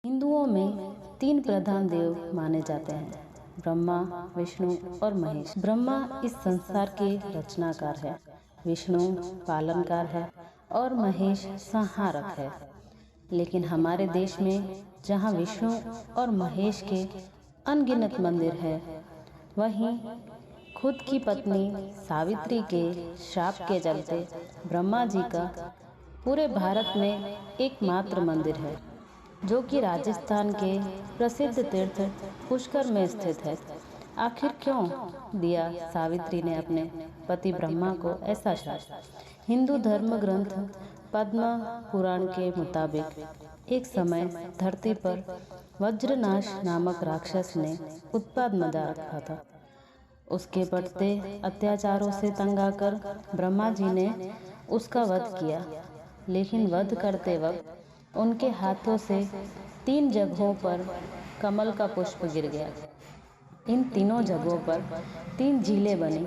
हिंदुओं में तीन प्रधान देव माने जाते हैं, ब्रह्मा, विष्णु और महेश। ब्रह्मा इस संसार के रचनाकार है, विष्णु पालनकार है और महेश संहारक है। लेकिन हमारे देश में जहाँ विष्णु और महेश के अनगिनत मंदिर है, वहीं खुद की पत्नी सावित्री के श्राप के चलते ब्रह्मा जी का पूरे भारत में एकमात्र मंदिर है, जो कि राजस्थान के प्रसिद्ध तीर्थ पुष्कर में स्थित है। आखिर क्यों दिया सावित्री ने अपने पति ब्रह्मा को ऐसा श्राप? हिंदू धर्म ग्रंथ पद्म पुराण के मुताबिक एक समय धरती पर वज्रनाश नामक राक्षस ने उत्पात मचा रखा था। उसके बढ़ते अत्याचारों से तंग आकर ब्रह्मा जी ने उसका वध किया, लेकिन वध करते वक्त उनके हाथों से 3 जगहों पर कमल का पुष्प गिर गया। इन तीनों जगहों पर 3 झीलें बनी।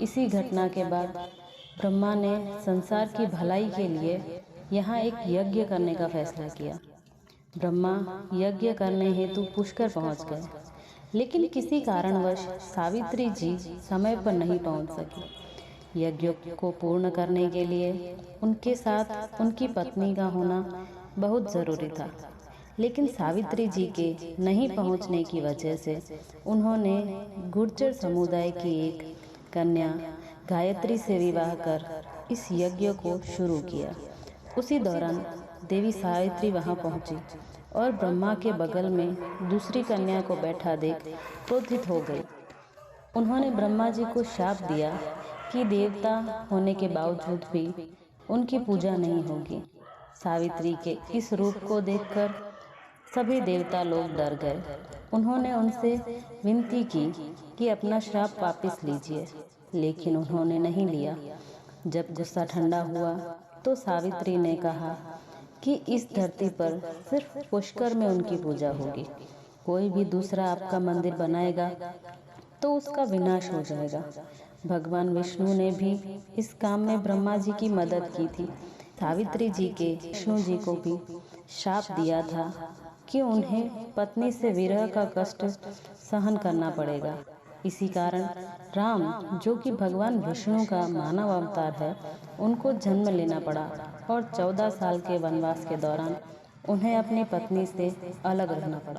इसी घटना के बाद ब्रह्मा ने संसार की भलाई के लिए यहाँ एक यज्ञ करने का फैसला किया। ब्रह्मा यज्ञ करने हेतु पुष्कर पहुँच गए, लेकिन किसी कारणवश सावित्री जी समय पर नहीं पहुँच सकी। यज्ञ को पूर्ण करने के लिए उनके साथ उनकी पत्नी का होना बहुत ज़रूरी था, लेकिन सावित्री जी के नहीं पहुंचने की वजह से उन्होंने गुर्जर समुदाय की एक कन्या गायत्री से विवाह कर इस यज्ञ को शुरू किया। उसी दौरान देवी सावित्री वहां पहुंची और ब्रह्मा के बगल में दूसरी कन्या को बैठा देख क्रोधित हो गई। उन्होंने ब्रह्मा जी को शाप दिया कि देवता होने के बावजूद भी उनकी पूजा नहीं होगी। सावित्री के इस रूप को देखकर सभी देवता लोग डर गए। उन्होंने उनसे विनती की कि अपना श्राप वापस लीजिए, लेकिन उन्होंने नहीं लिया। जब गुस्सा ठंडा हुआ तो सावित्री ने कहा कि इस धरती पर सिर्फ पुष्कर में उनकी पूजा होगी। कोई भी दूसरा आपका मंदिर बनाएगा तो उसका विनाश हो जाएगा। भगवान विष्णु ने भी इस काम में ब्रह्मा जी की मदद की थी। सावित्री जी के विष्णु जी को भी शाप दिया था कि उन्हें पत्नी से विरह का कष्ट सहन करना पड़ेगा। इसी कारण राम, जो कि भगवान विष्णु का मानव अवतार है, उनको जन्म लेना पड़ा और 14 साल के वनवास के दौरान उन्हें अपनी पत्नी से अलग रहना पड़ा।